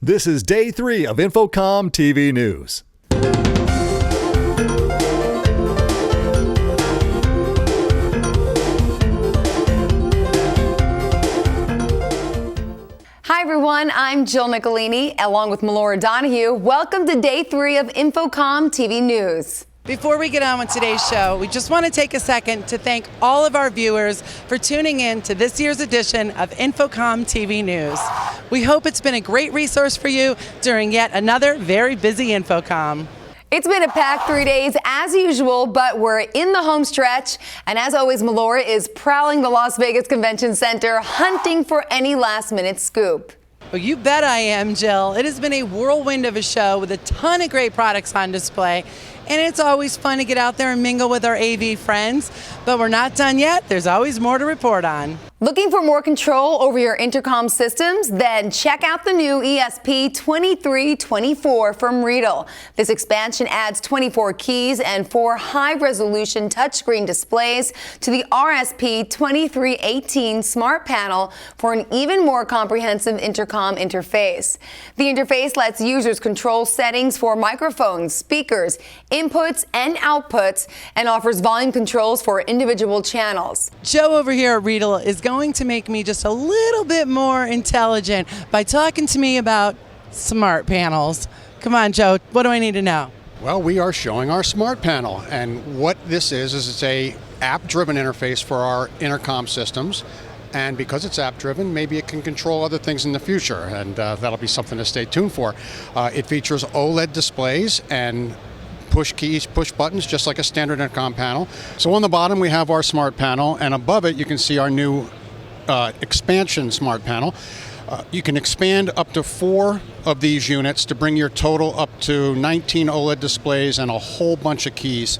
This is day 3 of InfoComm TV News. Hi everyone, I'm Jill Nicolini along with Melora Donahue. Welcome to day 3 of InfoComm TV News. Before we get on with today's show, we just want to take a second to thank all of our viewers for tuning in to this year's edition of InfoComm TV News. We hope it's been a great resource for you during yet another very busy InfoComm. It's been a packed 3 days as usual, but we're in the home stretch. And as always, Melora is prowling the Las Vegas Convention Center, hunting for any last-minute scoop. Well, you bet I am, Jill. It has been a whirlwind of a show with a ton of great products on display. And it's always fun to get out there and mingle with our AV friends. But we're not done yet. There's always more to report on. Looking for more control over your intercom systems? Then check out the new ESP2324 from Riedel. This expansion adds 24 keys and 4 high-resolution touchscreen displays to the RSP2318 smart panel for an even more comprehensive intercom interface. The interface lets users control settings for microphones, speakers, inputs and outputs, and offers volume controls for individual channels. Joe over here at Riedel is going to make me just a little bit more intelligent by talking to me about smart panels. Come on, Joe, what do I need to know? Well, we are showing our smart panel, and what this is it's a app-driven interface for our intercom systems. And because it's app-driven, maybe it can control other things in the future, and that'll be something to stay tuned for. It features OLED displays and push keys, push buttons, just like a standard intercom panel. So on the bottom we have our smart panel, and above it you can see our new expansion smart panel. You can expand up to 4 of these units to bring your total up to 19 OLED displays and a whole bunch of keys.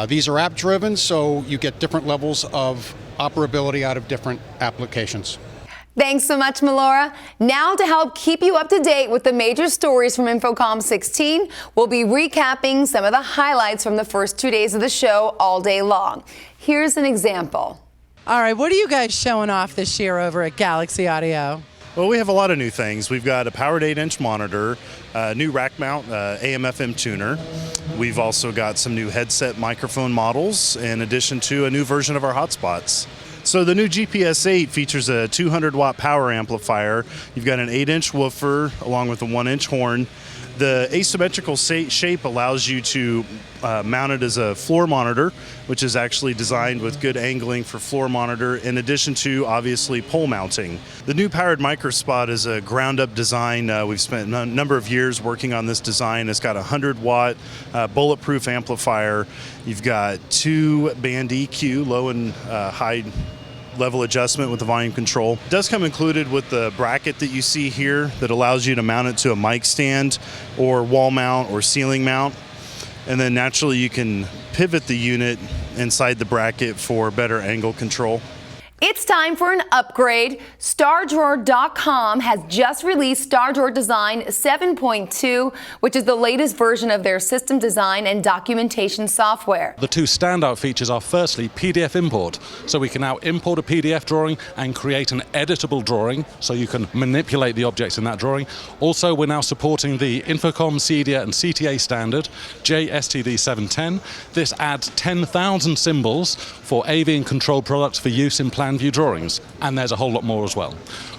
These are app-driven, so you get different levels of operability out of different applications. Thanks so much, Melora. Now to help keep you up to date with the major stories from InfoComm 16, we'll be recapping some of the highlights from the first 2 days of the show all day long. Here's an example. All right, what are you guys showing off this year over at Galaxy Audio? Well, we have a lot of new things. We've got a powered 8-inch monitor, a new rack mount AM/FM tuner. We've also got some new headset microphone models, in addition to a new version of our hotspots. So the new GPS-8 features a 200-watt power amplifier. You've got an 8-inch woofer along with a 1-inch horn. The asymmetrical shape allows you to mount it as a floor monitor, which is actually designed with good angling for floor monitor, in addition to, obviously, pole mounting. The new powered microspot is a ground-up design. We've spent a number of years working on this design. It's got a 100-watt bulletproof amplifier. You've got 2 band EQ, low and high level adjustment with the volume control. It does come included with the bracket that you see here that allows you to mount it to a mic stand or wall mount or ceiling mount. And then naturally you can pivot the unit inside the bracket for better angle control. It's time for an upgrade. StarDrawer.com has just released StarDrawer Design 7.2, which is the latest version of their system design and documentation software. The 2 standout features are firstly PDF import. So we can now import a PDF drawing and create an editable drawing so you can manipulate the objects in that drawing. Also, we're now supporting the InfoComm CEDIA and CTA standard, JSTD 710. This adds 10,000 symbols for AV and control products for use in plan view drawings, and there's a whole lot more as well.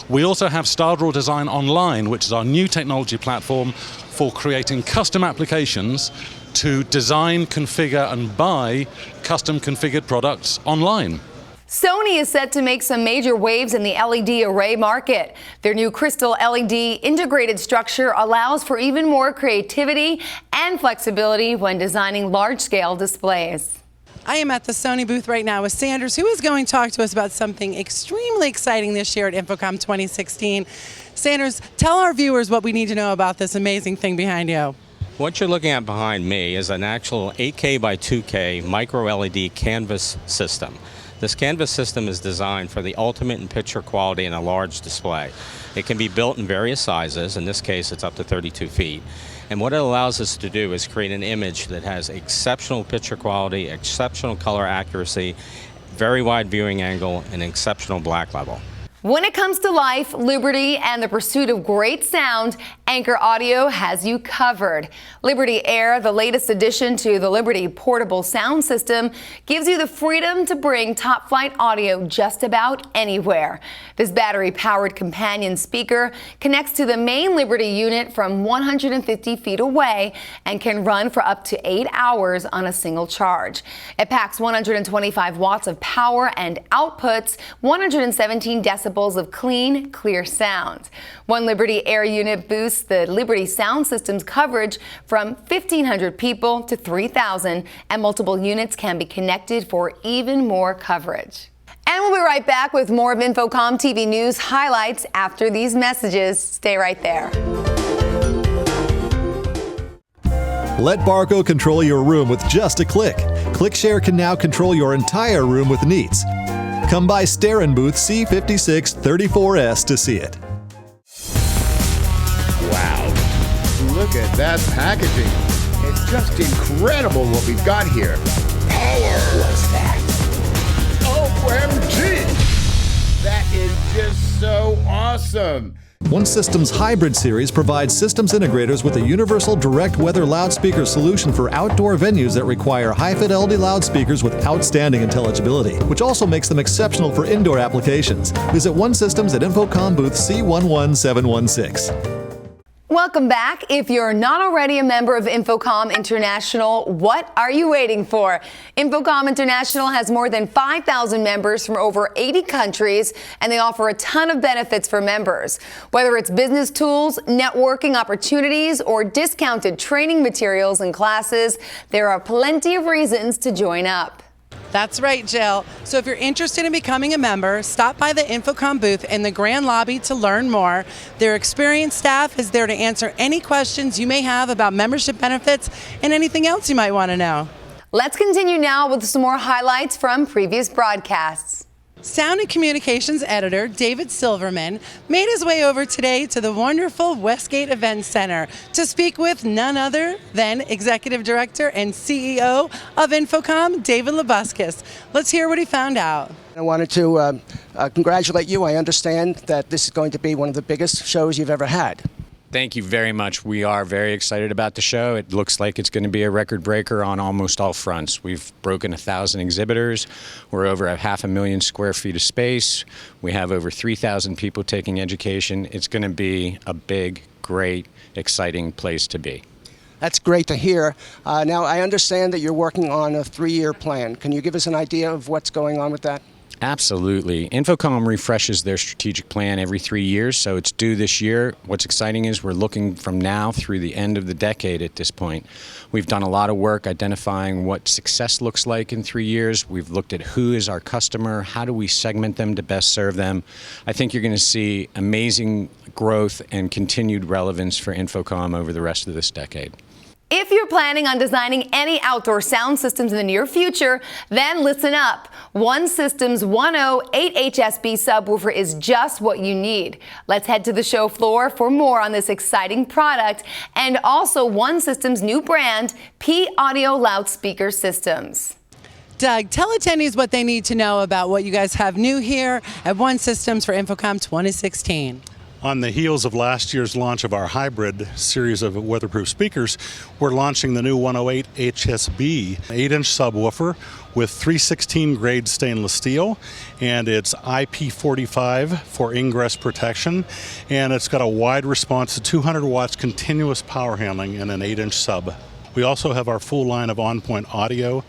We also have StarDrawer Design Online, which is our new technology platform for creating custom applications to design, configure and buy custom configured products online. Sony is set to make some major waves in the LED array market. Their new crystal LED integrated structure allows for even more creativity and flexibility when designing large-scale displays. I am at the Sony booth right now with Sanders, who is going to talk to us about something extremely exciting this year at InfoComm 2016. Sanders, tell our viewers what we need to know about this amazing thing behind you. What you're looking at behind me is an actual 8K by 2K micro LED canvas system. This canvas system is designed for the ultimate in picture quality in a large display. It can be built in various sizes. In this case, it's up to 32 feet. And what it allows us to do is create an image that has exceptional picture quality, exceptional color accuracy, very wide viewing angle, and exceptional black level. When it comes to life, liberty, and the pursuit of great sound, Anchor Audio has you covered. Liberty Air, the latest addition to the Liberty portable sound system, gives you the freedom to bring top-flight audio just about anywhere. This battery-powered companion speaker connects to the main Liberty unit from 150 feet away and can run for up to 8 hours on a single charge. It packs 125 watts of power and outputs 117 decibels of clean, clear sound. One Liberty Air unit boosts the Liberty sound system's coverage from 1,500 people to 3,000, and multiple units can be connected for even more coverage. And we'll be right back with more of InfoComm TV News highlights after these messages. Stay right there. Let Barco control your room with just a click. Clickshare can now control your entire room with Neets. Come by Starin booth C5634S to see it. Wow. Look at that packaging. It's just incredible what we've got here. Power. What's that? OMG! That is just so awesome. One System's Hybrid series provides systems integrators with a universal direct weather loudspeaker solution for outdoor venues that require high-fidelity loudspeakers with outstanding intelligibility, which also makes them exceptional for indoor applications. Visit One Systems at InfoComm booth C11716. Welcome back. If you're not already a member of InfoComm International, what are you waiting for? InfoComm International has more than 5,000 members from over 80 countries, and they offer a ton of benefits for members. Whether it's business tools, networking opportunities, or discounted training materials and classes, there are plenty of reasons to join up. That's right, Jill. So if you're interested in becoming a member, stop by the InfoComm booth in the Grand Lobby to learn more. Their experienced staff is there to answer any questions you may have about membership benefits and anything else you might want to know. Let's continue now with some more highlights from previous broadcasts. Sound and Communications Editor David Silverman made his way over today to the wonderful Westgate Event Center to speak with none other than Executive Director and CEO of InfoComm, David Labuskis. Let's hear what he found out. I wanted to congratulate you. I understand that this is going to be one of the biggest shows you've ever had. Thank you very much. We are very excited about the show. It looks like it's going to be a record breaker on almost all fronts. We've broken 1,000 exhibitors. We're over 500,000 square feet of space. We have over 3,000 people taking education. It's going to be a big, great, exciting place to be. That's great to hear. Now, I understand that you're working on a 3-year plan. Can you give us an idea of what's going on with that? Absolutely. InfoComm refreshes their strategic plan every 3 years, so it's due this year. What's exciting is we're looking from now through the end of the decade at this point. We've done a lot of work identifying what success looks like in 3 years. We've looked at who is our customer, how do we segment them to best serve them. I think you're going to see amazing growth and continued relevance for InfoComm over the rest of this decade. If you're planning on designing any outdoor sound systems in the near future, then listen up. One System's 108 HSB subwoofer is just what you need. Let's head to the show floor for more on this exciting product and also One System's new brand, P Audio loudspeaker systems. Doug, tell attendees what they need to know about what you guys have new here at One Systems for InfoComm 2016. On the heels of last year's launch of our hybrid series of weatherproof speakers, we're launching the new 108 HSB 8-inch subwoofer with 316 grade stainless steel, and it's IP45 for ingress protection, and it's got a wide response to 200 watts continuous power handling in an 8-inch sub. We also have our full line of on-point audio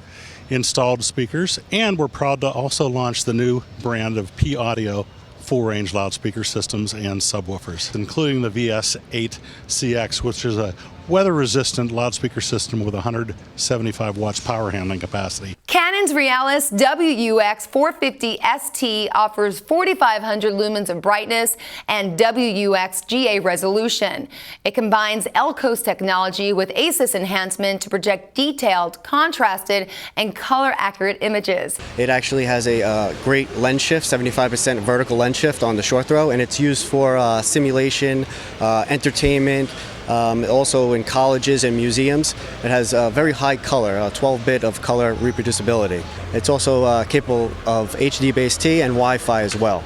installed speakers, and we're proud to also launch the new brand of P Audio full-range loudspeaker systems and subwoofers, including the VS8CX, which is a weather-resistant loudspeaker system with 175 watts power handling capacity. Canon's Realis WUX450 ST offers 4,500 lumens of brightness and WUX GA resolution. It combines LCOS technology with ASIS enhancement to project detailed, contrasted, and color-accurate images. It actually has a great lens shift, 75% vertical lens shift on the short throw, and it's used for simulation, entertainment, also in colleges and museums. It has very high color, 12-bit of color reproducibility. It's also capable of HD-based T and Wi-Fi as well.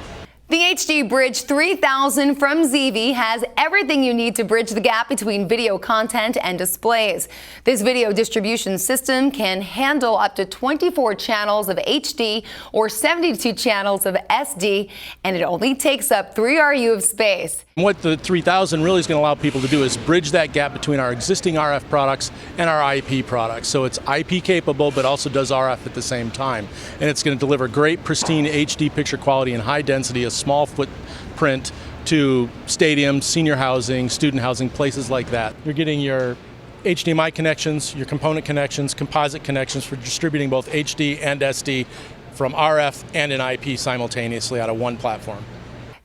The HD Bridge 3000 from ZV has everything you need to bridge the gap between video content and displays. This video distribution system can handle up to 24 channels of HD or 72 channels of SD, and it only takes up 3 RU of space. What the 3000 really is going to allow people to do is bridge that gap between our existing RF products and our IP products. So it's IP capable, but also does RF at the same time. And it's going to deliver great, pristine HD picture quality and high density, a small footprint to stadiums, senior housing, student housing, places like that. You're getting your HDMI connections, your component connections, composite connections for distributing both HD and SD from RF and an IP simultaneously out of one platform.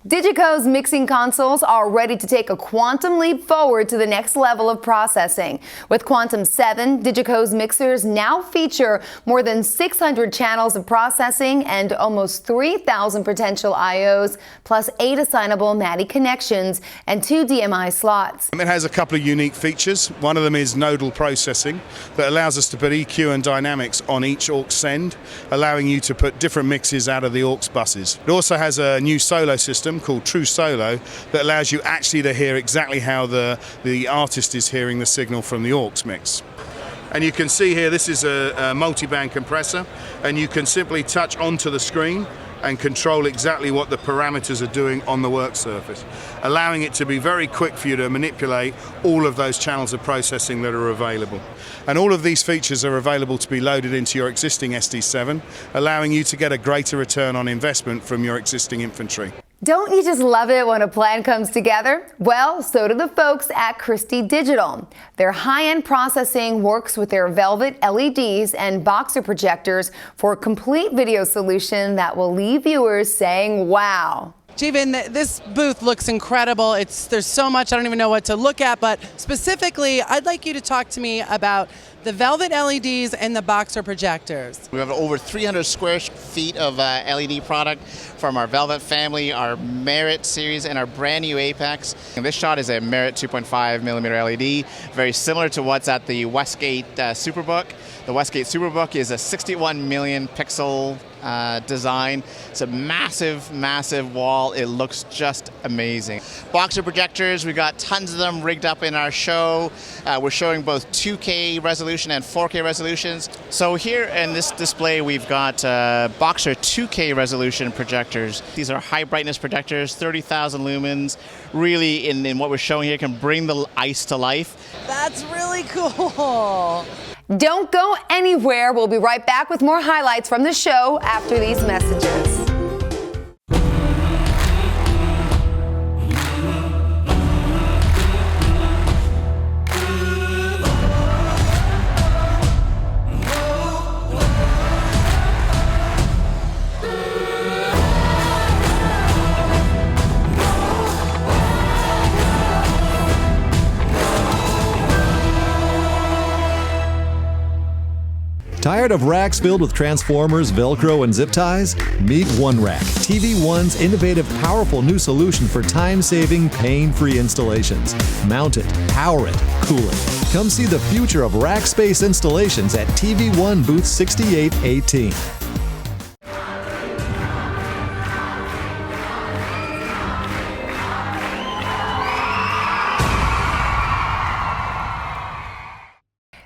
Digico's mixing consoles are ready to take a quantum leap forward to the next level of processing. With Quantum 7, Digico's mixers now feature more than 600 channels of processing and almost 3,000 potential IOs, plus 8 assignable MADI connections and 2 DMI slots. It has a couple of unique features. One of them is nodal processing that allows us to put EQ and dynamics on each aux send, allowing you to put different mixes out of the aux buses. It also has a new solo system called True Solo that allows you actually to hear exactly how the artist is hearing the signal from the aux mix. And you can see here this is a multi-band compressor, and you can simply touch onto the screen and control exactly what the parameters are doing on the work surface, allowing it to be very quick for you to manipulate all of those channels of processing that are available. And all of these features are available to be loaded into your existing SD7, allowing you to get a greater return on investment from your existing inventory. Don't you just love it when a plan comes together? Well, so do the folks at Christie Digital. Their high-end processing works with their Velvet LEDs and boxer projectors for a complete video solution that will leave viewers saying, wow. Jeevan, this booth looks incredible. There's so much I don't even know what to look at, but specifically, I'd like you to talk to me about the Velvet LEDs and the boxer projectors. We have over 300 square feet of LED product from our Velvet family, our Merit series, and our brand new Apex. And this shot is a Merit 2.5 millimeter LED, very similar to what's at the Westgate Superbook. The Westgate Superbook is a 61 million pixel design. It's a massive, massive wall. It looks just amazing. Boxer projectors, we've got tons of them rigged up in our show. We're showing both 2K resolution and 4K resolutions. So here in this display, we've got Boxer 2K resolution projectors. These are high brightness projectors, 30,000 lumens. Really, in what we're showing here, can bring the ice to life. That's really cool. Don't go anywhere. We'll be right back with more highlights from the show after these messages. Tired of racks filled with transformers, Velcro, and zip ties? Meet OneRack, TV One's innovative, powerful new solution for time-saving, pain-free installations. Mount it, power it, cool it. Come see the future of rack space installations at TV One Booth 6818.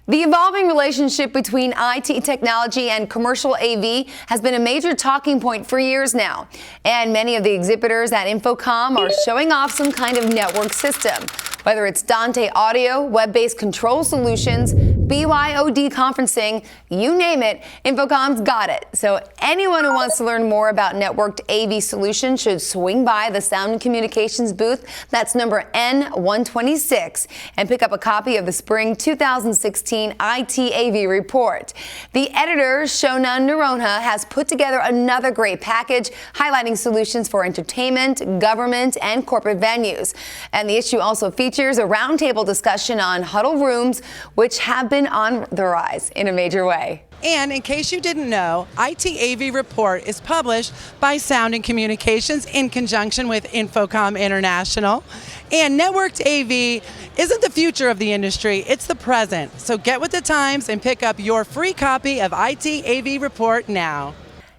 The evolving relationship between IT technology and commercial AV has been a major talking point for years now. And many of the exhibitors at InfoComm are showing off some kind of network system. Whether it's Dante Audio, web-based control solutions, BYOD conferencing, you name it, InfoComm's got it. So anyone who wants to learn more about networked AV solutions should swing by the Sound and Communications booth, that's number N126, and pick up a copy of the Spring 2016 IT AV report. The editor, Shona Noronha, has put together another great package highlighting solutions for entertainment, government, and corporate venues. And the issue also features a roundtable discussion on huddle rooms, which have been on the rise in a major way. And in case you didn't know, IT AV Report is published by Sound and Communications in conjunction with InfoComm International. And networked AV isn't the future of the industry, it's the present. So get with the times and pick up your free copy of IT AV Report now.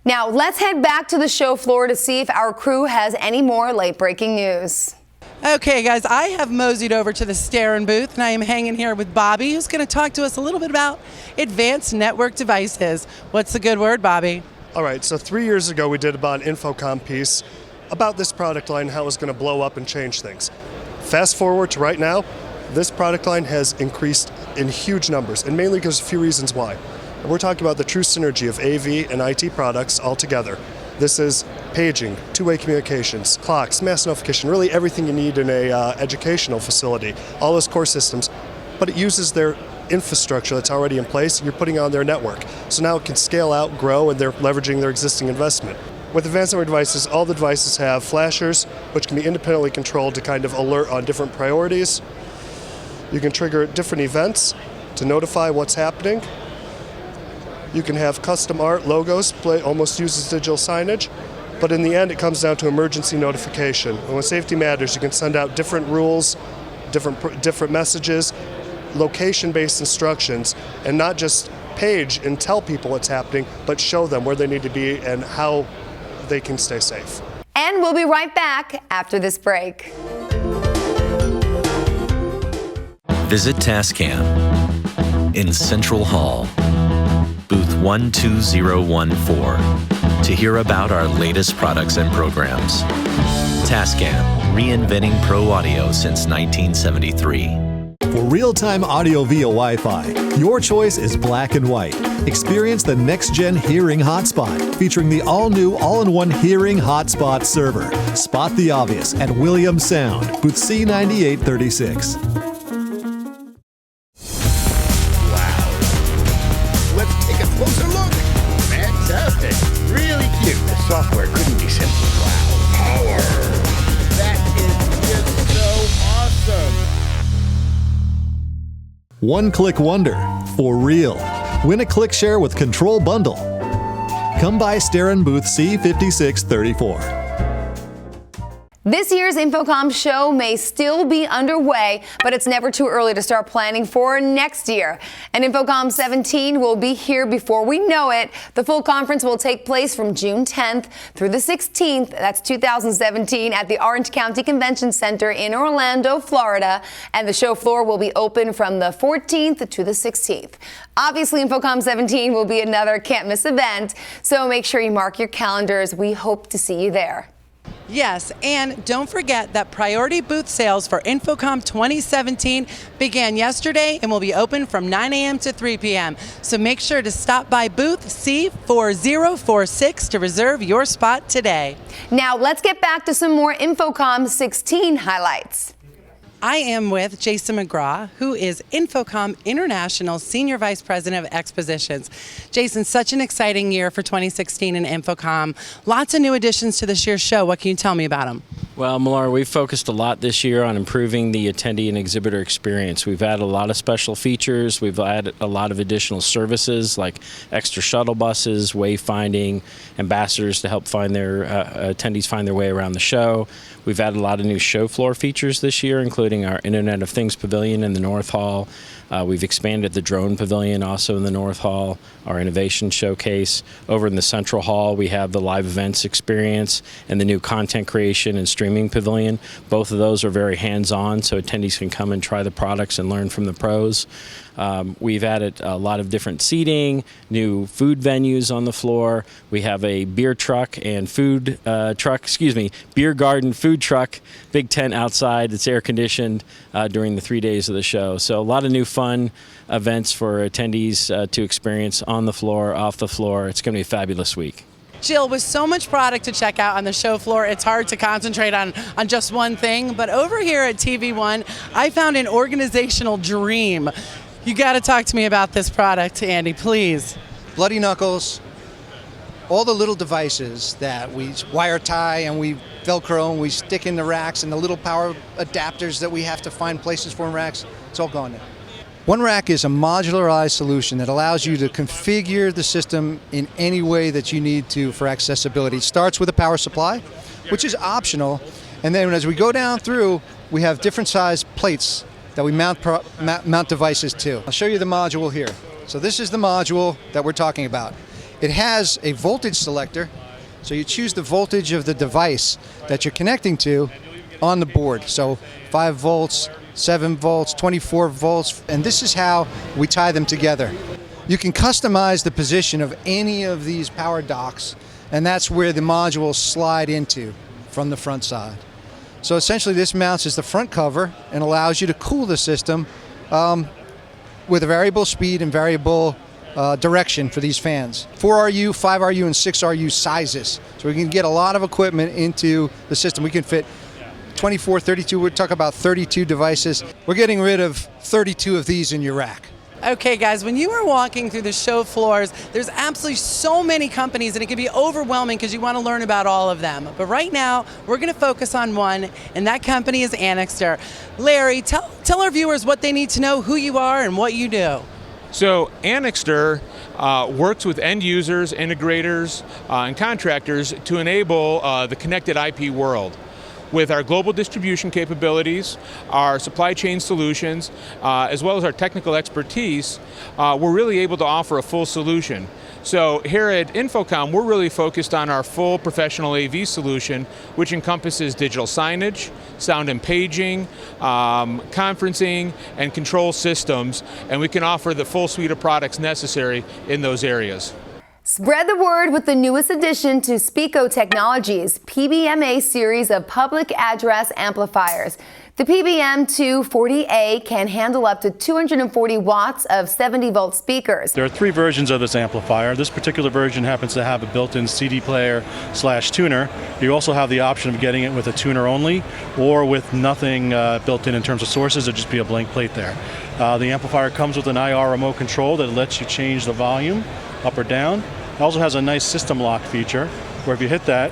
Now, let's head back to the show floor to see if our crew has any more late-breaking news. Okay, guys, I have moseyed over to the Starin booth, and I am hanging here with Bobby, who's going to talk to us a little bit about advanced network devices. What's the good word, Bobby? All right, so 3 years ago, we did about an InfoComm piece about this product line, how it was going to blow up and change things. Fast forward to right now, this product line has increased in huge numbers, and mainly because of a few reasons why. We're talking about the true synergy of AV and IT products all together. This is paging, two-way communications, clocks, mass notification, really everything you need in a educational facility, all those core systems, but it uses their infrastructure that's already in place, and you're putting on their network. So now it can scale out, grow, and they're leveraging their existing investment. With advanced network devices, all the devices have flashers, which can be independently controlled to kind of alert on different priorities. You can trigger different events to notify what's happening. You can have custom art, logos, almost uses digital signage, but in the end it comes down to emergency notification. And when safety matters, you can send out different rules, different messages, location-based instructions, and not just page and tell people what's happening, but show them where they need to be and how they can stay safe. And we'll be right back after this break. Visit Tascam in Central Hall, booth 12014, to hear about our latest products and programs. Tascam, reinventing pro audio since 1973. For real-time audio via Wi-Fi, your choice is black and white. Experience the next-gen hearing hotspot, featuring the all-new all-in-one hearing hotspot server. Spot the obvious at Williams Sound, booth C9836. Closer look. Fantastic. Really cute. The software couldn't be simpler. Wow. Power. That is just so awesome. One-click wonder. For real. Win a Clickshare with Control Bundle. Come by Starin booth C5634. This year's InfoComm show may still be underway, but it's never too early to start planning for next year. And InfoComm 17 will be here before we know it. The full conference will take place from June 10th through the 16th, that's 2017, at the Orange County Convention Center in Orlando, Florida. And the show floor will be open from the 14th to the 16th. Obviously, InfoComm 17 will be another can't-miss event, so make sure you mark your calendars. We hope to see you there. Yes, and don't forget that priority booth sales for InfoComm 2017 began yesterday and will be open from 9 a.m. to 3 p.m. So make sure to stop by booth C4046 to reserve your spot today. Now let's get back to some more InfoComm 16 highlights. I am with Jason McGraw, who is InfoComm International Senior Vice President of Expositions. Jason, such an exciting year for 2016 in InfoComm. Lots of new additions to this year's show. What can you tell me about them? Well, Millar, we've focused a lot this year on improving the attendee and exhibitor experience. We've added a lot of special features. We've added a lot of additional services like extra shuttle buses, wayfinding, ambassadors to help find their attendees find their way around the show. We've added a lot of new show floor features this year, including our Internet of Things Pavilion in the North Hall. We've expanded the Drone Pavilion also in the North Hall, our Innovation Showcase. Over in the Central Hall, we have the Live Events Experience and the new Content Creation and Streaming Pavilion. Both of those are very hands-on, so attendees can come and try the products and learn from the pros. We've added a lot of different seating, new food venues on the floor. We have a beer truck and beer garden food truck, big tent outside. It's air conditioned during the 3 days of the show. So a lot of new fun events for attendees to experience on the floor, off the floor. It's going to be a fabulous week. Jill, with so much product to check out on the show floor, it's hard to concentrate on just one thing. But over here at TV1, I found an organizational dream. You got to talk to me about this product, Andy, please. Bloody Knuckles, all the little devices that we wire tie and we Velcro and we stick in the racks and the little power adapters that we have to find places for in racks, it's all gone now. One Rack is a modularized solution that allows you to configure the system in any way that you need to for accessibility. It starts with a power supply, which is optional, and then as we go down through, we have different size plates that we mount devices to. I'll show you the module here. So this is the module that we're talking about. It has a voltage selector, so you choose the voltage of the device that you're connecting to on the board. So 5 volts, 7 volts, 24 volts, and this is how we tie them together. You can customize the position of any of these power docks, and that's where the modules slide into from the front side. So essentially this mounts as the front cover and allows you to cool the system with a variable speed and variable direction for these fans. 4RU, 5RU, and 6RU sizes. So we can get a lot of equipment into the system. We can fit 24, 32, we're talking about 32 devices. We're getting rid of 32 of these in your rack. Okay, guys, when you are walking through the show floors, there's absolutely so many companies, and it can be overwhelming because you want to learn about all of them. But right now, we're going to focus on one, and that company is Annixter. Larry, tell our viewers what they need to know, who you are, and what you do. So Annixter works with end users, integrators, and contractors to enable the connected IP world. With our global distribution capabilities, our supply chain solutions, as well as our technical expertise, we're really able to offer a full solution. So here at InfoComm, we're really focused on our full professional AV solution, which encompasses digital signage, sound and paging, conferencing, and control systems, and we can offer the full suite of products necessary in those areas. Spread the word with the newest addition to Speako Technologies' PBMA series of public address amplifiers. The PBM240A can handle up to 240 watts of 70-volt speakers. There are 3 versions of this amplifier. This particular version happens to have a built-in CD player/tuner. You also have the option of getting it with a tuner only or with nothing built in terms of sources. There'll just be a blank plate there. The amplifier comes with an IR remote control that lets you change the volume up or down. It also has a nice system lock feature where if you hit that,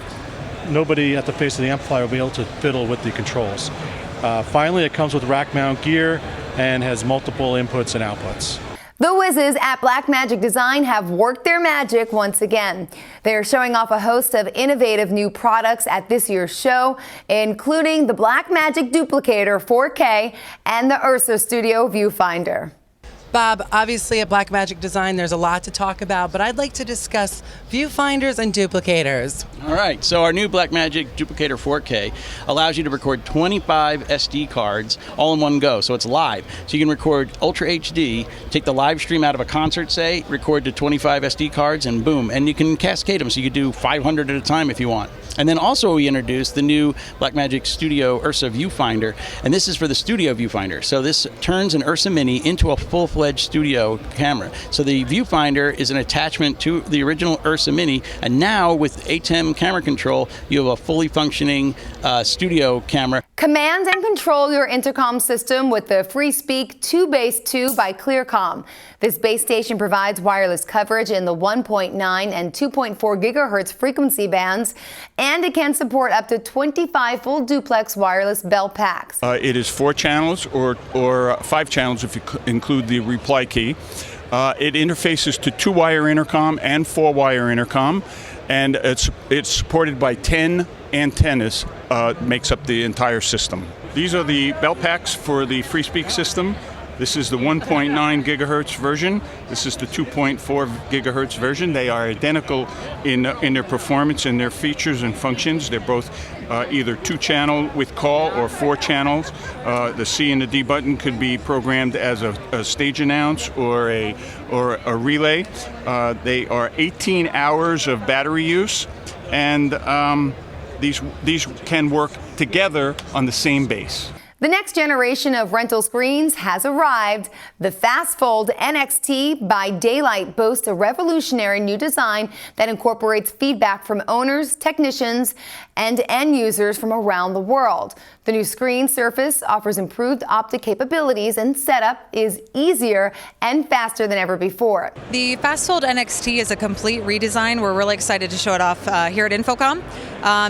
nobody at the face of the amplifier will be able to fiddle with the controls. Finally, it comes with rack mount gear and has multiple inputs and outputs. The Whizzes at Blackmagic Design have worked their magic once again. They are showing off a host of innovative new products at this year's show, including the Blackmagic Duplicator 4K and the Ursa Studio Viewfinder. Bob, obviously at Blackmagic Design there's a lot to talk about, but I'd like to discuss viewfinders and duplicators. All right, so our new Blackmagic Duplicator 4K allows you to record 25 SD cards all in one go, so it's live. So you can record Ultra HD, take the live stream out of a concert, say, record to 25 SD cards, and boom, and you can cascade them, so you can do 500 at a time if you want. And then also we introduced the new Blackmagic Studio Ursa Viewfinder, and this is for the studio viewfinder. So this turns an Ursa Mini into a full-fledged studio camera. So the viewfinder is an attachment to the original Ursa Mini, and now with ATEM camera control, you have a fully functioning studio camera. Command and control your intercom system with the FreeSpeak 2 Base 2 by Clearcom. This base station provides wireless coverage in the 1.9 and 2.4 gigahertz frequency bands, and it can support up to 25 full duplex wireless bell packs. It is 4 channels or 5 channels if you include the reply key. It interfaces to 2-wire intercom and 4-wire intercom, and it's supported by 10 antennas, makes up the entire system. These are the bell packs for the FreeSpeak system. This is the 1.9 gigahertz version. This is the 2.4 gigahertz version. They are identical in their performance and their features and functions. They're both either 2-channel with call or 4 channels. The C and the D button could be programmed as a stage announce or a relay. They are 18 hours of battery use, and these can work together on the same base. The next generation of rental screens has arrived. The FastFold NXT by Daylight boasts a revolutionary new design that incorporates feedback from owners, technicians, and end users from around the world. The new screen surface offers improved optic capabilities, and setup is easier and faster than ever before. The FastFold NXT is a complete redesign. We're really excited to show it off here at InfoComm.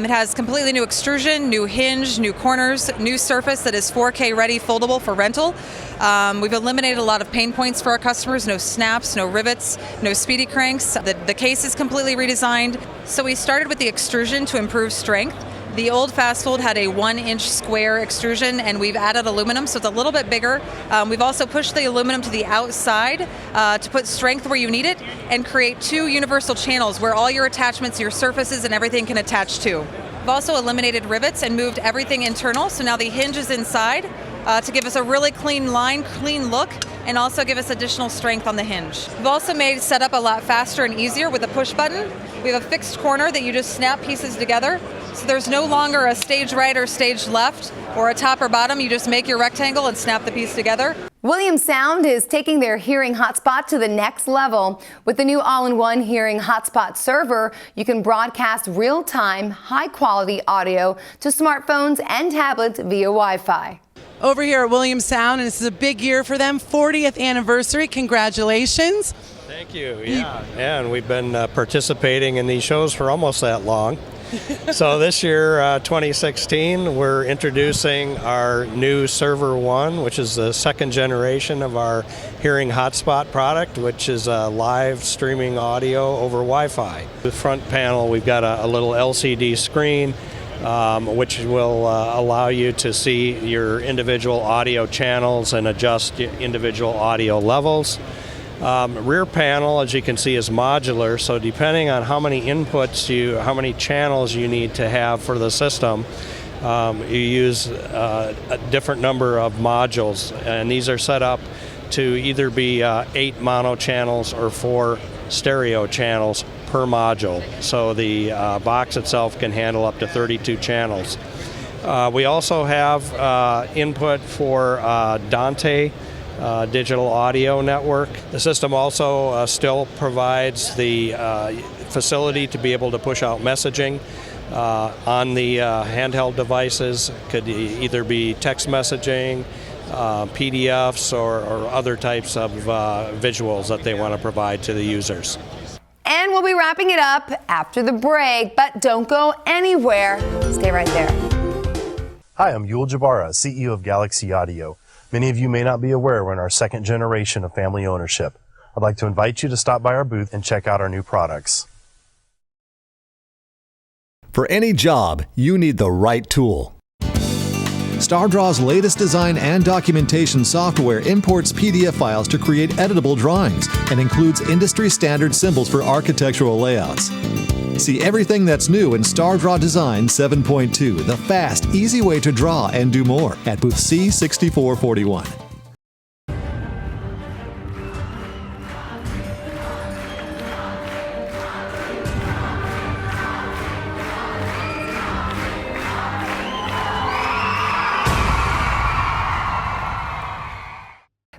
It has completely new extrusion, new hinge, new corners, new surface that is 4K ready, foldable for rental. We've eliminated a lot of pain points for our customers. No snaps, no rivets, no speedy cranks. The case is completely redesigned. So we started with the extrusion to improve strength. The old fast fold had a 1-inch square extrusion, and we've added aluminum, so it's a little bit bigger. We've also pushed the aluminum to the outside to put strength where you need it and create 2 universal channels where all your attachments, your surfaces, and everything can attach to. We've also eliminated rivets and moved everything internal, so now the hinge is inside to give us a really clean line, clean look, and also give us additional strength on the hinge. We've also made setup a lot faster and easier with a push button. We have a fixed corner that you just snap pieces together. So there's no longer a stage right or stage left or a top or bottom. You just make your rectangle and snap the piece together. Williams Sound is taking their hearing hotspot to the next level. With the new all-in-one hearing hotspot server, you can broadcast real-time, high-quality audio to smartphones and tablets via Wi-Fi. Over here at Williams Sound, and this is a big year for them, 40th anniversary. Congratulations. Thank you. Yeah, and we've been participating in these shows for almost that long. So this year, 2016, we're introducing our new Server 1, which is the second generation of our hearing hotspot product, which is live streaming audio over Wi-Fi. The front panel, we've got a little LCD screen, which will allow you to see your individual audio channels and adjust individual audio levels. Rear panel, as you can see, is modular, so depending on how many inputs how many channels you need to have for the system, you use a different number of modules, and these are set up to either be 8 mono channels or 4 stereo channels per module. So the box itself can handle up to 32 channels. We also have input for Dante digital audio network. The system also still provides the facility to be able to push out messaging on the handheld devices. Could either be text messaging, PDFs, or other types of visuals that they want to provide to the users. And we'll be wrapping it up after the break, but don't go anywhere. Stay right there. Hi, I'm Yul Jabara, CEO of Galaxy Audio. Many of you may not be aware we're in our second generation of family ownership. I'd like to invite you to stop by our booth and check out our new products. For any job, you need the right tool. StarDraw's latest design and documentation software imports PDF files to create editable drawings and includes industry-standard symbols for architectural layouts. See everything that's new in StarDraw Design 7.2, the fast, easy way to draw and do more, at booth C6441.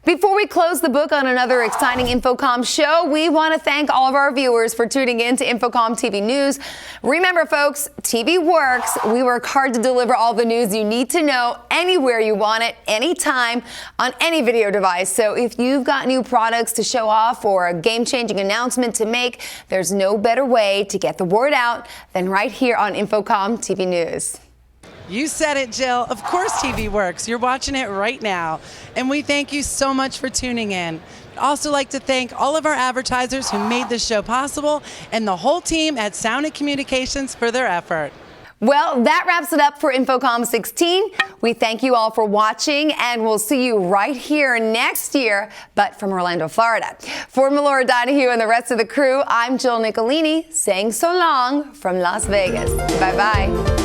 Before we close the book on another exciting InfoComm show, we want to thank all of our viewers for tuning in to InfoComm TV News. Remember, folks, TV works. We work hard to deliver all the news you need to know anywhere you want it, anytime, on any video device. So if you've got new products to show off or a game-changing announcement to make, there's no better way to get the word out than right here on InfoComm TV News. You said it, Jill. Of course TV works. You're watching it right now. And we thank you so much for tuning in. I'd also like to thank all of our advertisers who made this show possible and the whole team at Sound and Communications for their effort. Well, that wraps it up for InfoComm 16. We thank you all for watching, and we'll see you right here next year, but from Orlando, Florida. For Melora Donahue and the rest of the crew, I'm Jill Nicolini saying so long from Las Vegas. Bye-bye.